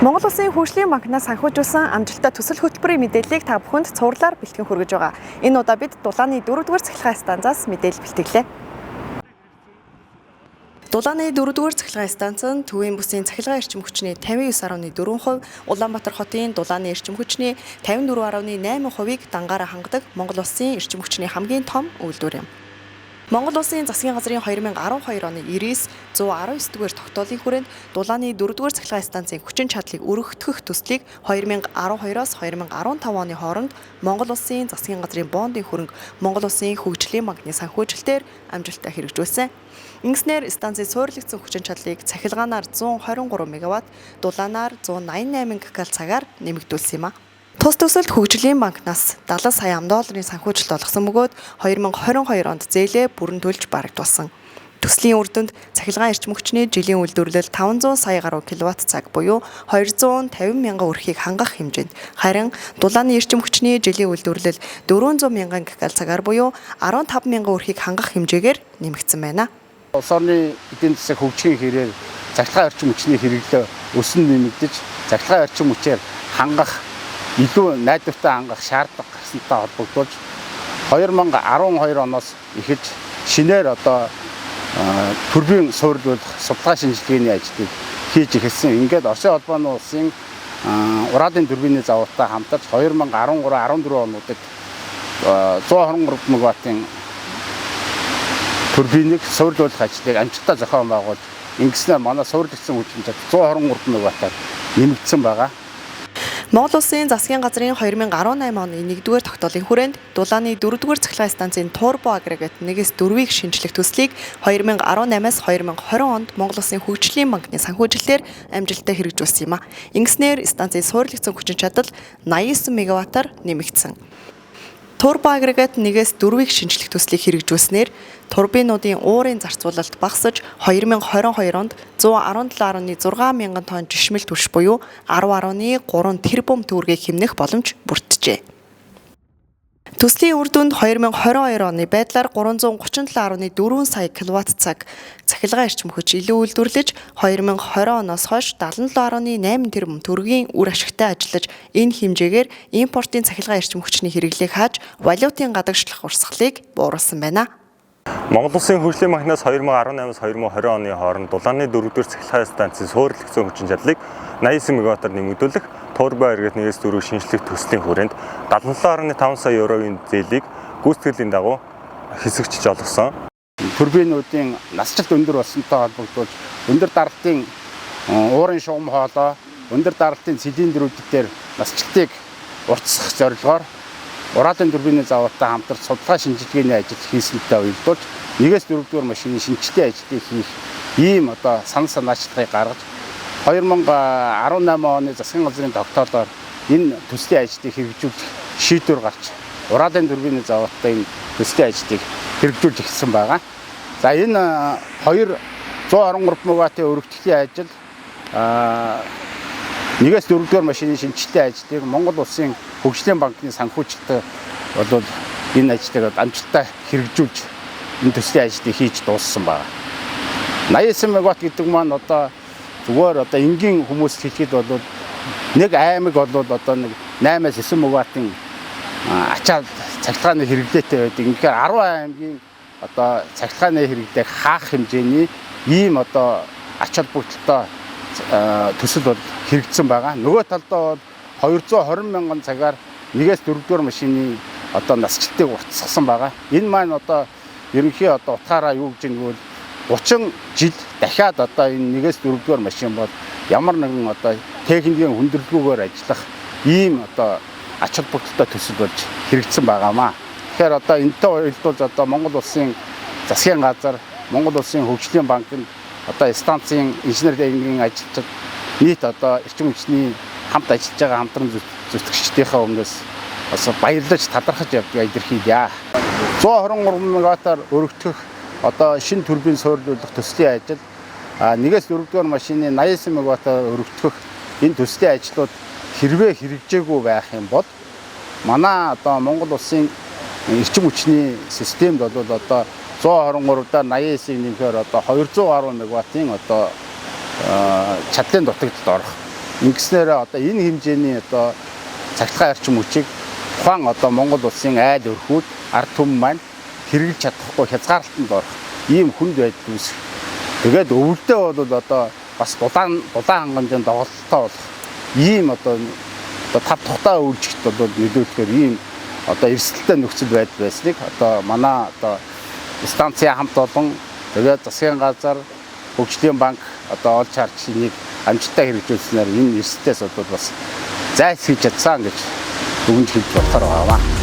Монгол Улсын хөгжлийн банкнаас санхүүжүүлсэн амжилттай төсөл хөтөлбөрийн мэдээллийг та бүхэнд цувралаар бэлтгэн хүргэж байгаа. Энэ удаа бид Дулааны 4-р цахилгаан станцаас мэдээлэл бэлтгэлээ. Дулааны 4-р цахилгаан станц нь төвийн бүсийн цахилгаан эрчим хүчний 59.4%, Улаанбаатар хотын Дулааны эрчим хүчний 54.8%-ийг дангаараа хангадаг Монгол Улсын эрчим хүчний хамгийн том үйлдвэр юм. Монгол Улсын засгийн газрын 2012 оны 9-119-р тогтоолын хүрээнд Дулааны 4-р цахилгаан станцын хүчин чадлыг өргөгдөх төслийг 2012-оос 2015 оны хооронд Монгол Улсын засгийн газрын бондын хөрөнгө Монгол Улсын хөгжлийн банкны санхүүжилтээр амжилттай хэрэгжүүлсэн. Ингэснээр станцын суурилагдсан хүчин чадлыг цахилгаанаар 123 МВт, Дулаанаар 188 ГКц-аар нэмэгдүүлсэн юм а. Тус төсөлд хөгжлийн банкнаас 70 сая $70 санхүүжилт олгосон бөгөөд 2022 онд зээлээ бүрэн төлж барагдуулсан. Төслийн үр дүнд цахилгаан эрчим хүчний жилийн үйлдвэрлэл 500 сая гаруй кВт-цаг буюу 250 мянган өрхийг хангах хэмжээнд, харин Дулааны эрчим хүчний жилийн үйлдвэрлэл 400 мянган ГКц-аар буюу 15 мянган өрхийг хангах хэмжээгээр нэмэгдсэн байна. Улс орны эдийн засаг хөгжихийн хэрээр цахилгаан эрчим хүчний хэрэглээ өсөн нэмэгдэж, цахилгаан эрчим хүчээр хангах илүү найдвартай хангах шаардлага гарсантай холбогдуулж 2012 оноос эхэлж шинээр турбин суурилуулах судалгаа шинжилгээний ажлыг хийж эхэлсэн. Ингээд Оросын холбооны улсын ураадын турбины завуудтай хамтарч 2013-14 онуудад 123 МВт-ийн турбиныг суурилуулах ажлыг амжилттай зохион байгуулж, ингэснээр манай суурилсан хүчин чадал 123 МВт-аар нэмэгдсэн байгаа. Монгол Улсын засгийн газрын 2018 оны 1-р тогтоолын хүрээнд Дулааны 4-р цахилгаан станцын турбо агрегат 1-4-ийг шинжлэх төслийг 2018-аас 2020 онд Монгол Улсын хөгжлийн банкны санхүүжилтээр амжилттай хэрэгжүүлсэн юм а. Ингэснээр станцын суурилагдсан хүчин чадал 89 МВт-аар нэмэгдсэн. Турбо агрегат 1-4-ийг шинжлэх төслийг хэрэгжүүлснээр турбинуудын уурын зарцуулалт багасж 2022 онд 117.6 мянган тонн жишмэл түлш буюу 10.3 тэрбум төгрөгийг хэмнэх боломж бүрджээ. Төслийн үр дүнд 2022 оны байдлаар 337.4 сая кВт-цаг цахилгаан эрчим хүч илүү үйлдвэрлэж, 2020 оноос хойш 77.8 тэрбум төгрөгийн үр ашигтай ажиллаж, энэ хэмжээгээр импортын цахилгаан эрчим хүчний хэрэглээг хааж, валютын гадагшлах урсгалыг бууруулсан байна. Монгол Улсын хөгжлийн банкнаас 2018-аас 2020 оны хооронд Дулааны 4-р цахилгаан станцын суурилагдсан хүчин чадлыг 89 МВт-аар нэмэгдүүлэх турбо агрегат 1-4 шинжлэх төслийн хүрээнд 77.5 сая еврогийн зээлийг гүйцэтгэлийн дагуу хэсэгчж олгосон. Турбинуудын насжилт өндөр болсонтой холбогдуулж, өндөр даралтын уурын шугам хоолой, өндөр даралтын цилиндрүүд дээр насжилтыг уртсах зорилгоор ураадын турбины завуудтай хамтарч судалгаа шинжилгээний ажил хийсэнтэй уялдуулж, 1-4-р машины шинжилгээ ажлыг хийх ийм санал санаачлагыг гаргаж, 2018 оны засгийн газрын тогтоолоор энэ төслийн ажлыг хэрэгжүүлэх шийдвэр гарч, ураадын турбины завуудтай энэ төслийн ажлыг хэрэгжүүлж эхэлсэн байгаа. За энэ 123 МВт-ийн өргөдлийн ажил 1-4-р машины шинжилгээ ажлыг Монгол Улсын хөгжлийн банкны санхүүжилтээр бол энэ ажлыг амжилттай хэрэгжүүлж энэ төслийн ажлыг хийж дууссан байна. 89 МВт гэдэг маань зүгээр энгийн хүмүүс хэлэхэд бол нэг аймаг бол нэг 8-9 МВт-ийн ачаал цахилгааны хэрэглээтэй байдаг. Ингээд 10 аймгийн цахилгааны хэрэглээг хаах хэмжээний ийм ач холбогдолтой төсөл бол хэрэгжсэн байгаа. Нөгөө талдаа бол 220 мянган цагаар 1-4-р машины насжилтыг уртсгасан байгаа. Энэ маань ерөнхий утгаараа юу гэж нэгвэл 30 жил дахиад энэ 1-4-р машин бол ямар нэгэн техникийн хүндрэлгүйгээр ажиллах ийм ач холбогдолтой төсөл болж хэрэгжсэн байгаамаа. Тэгэхээр энэтэй уялдуулж Монгол Улсын засгийн газар, Монгол Улсын хөгжлийн банкнд станцын инженер техникийн ажилчид нийт эрчим хүчний хамт ажиллаж байгаа хамтран зүтгэгчдийнхээ өмнөөс баярлаж талархаж явдаг илэрхийлье. 123 МВт-аар өргөдөх шинэ турбин суурилуулах төслийн ажил, 1-4-р машины 89 МВт-аар өргөдөх энэ төслийн ажлууд хэрвээ хэрэгжээгүй байх юм бол манай Монгол Улсын эрчим хүчний системд бол 123-аар 89-ийг нэмэхээр 200 гаруй МВт-ийн чадлын дутагдалд орох Ингэснээр одоо энэ хэмжээний одоо цахилгаан орчин хүчийг тухайн одоо Монгол улсын айл өрхүүд ард түмэн маань хэрэгжилж чадахгүй хязгаарлалтанд орох ийм хүнд байдал үүсэх. Тэгээд өвөлдөө бол одоо бас дулаан хангамжийн доголдолтой болох ийм одоо тав тухтай үйлчлэгт бол нөлөөлөхөөр ийм одоо эрсдэлтэй нөхцөл байдал байсныг одоо манай одоо станцын хамт олон тэгээд засгийн газар хөгжлийн банк одоо олж харж энийг амжилттай хэрэгжүүлснээр энэ эрсдэлээс бол бас зайлсхийж чадсан гэж дүгнж хэлж болохоор байгаа.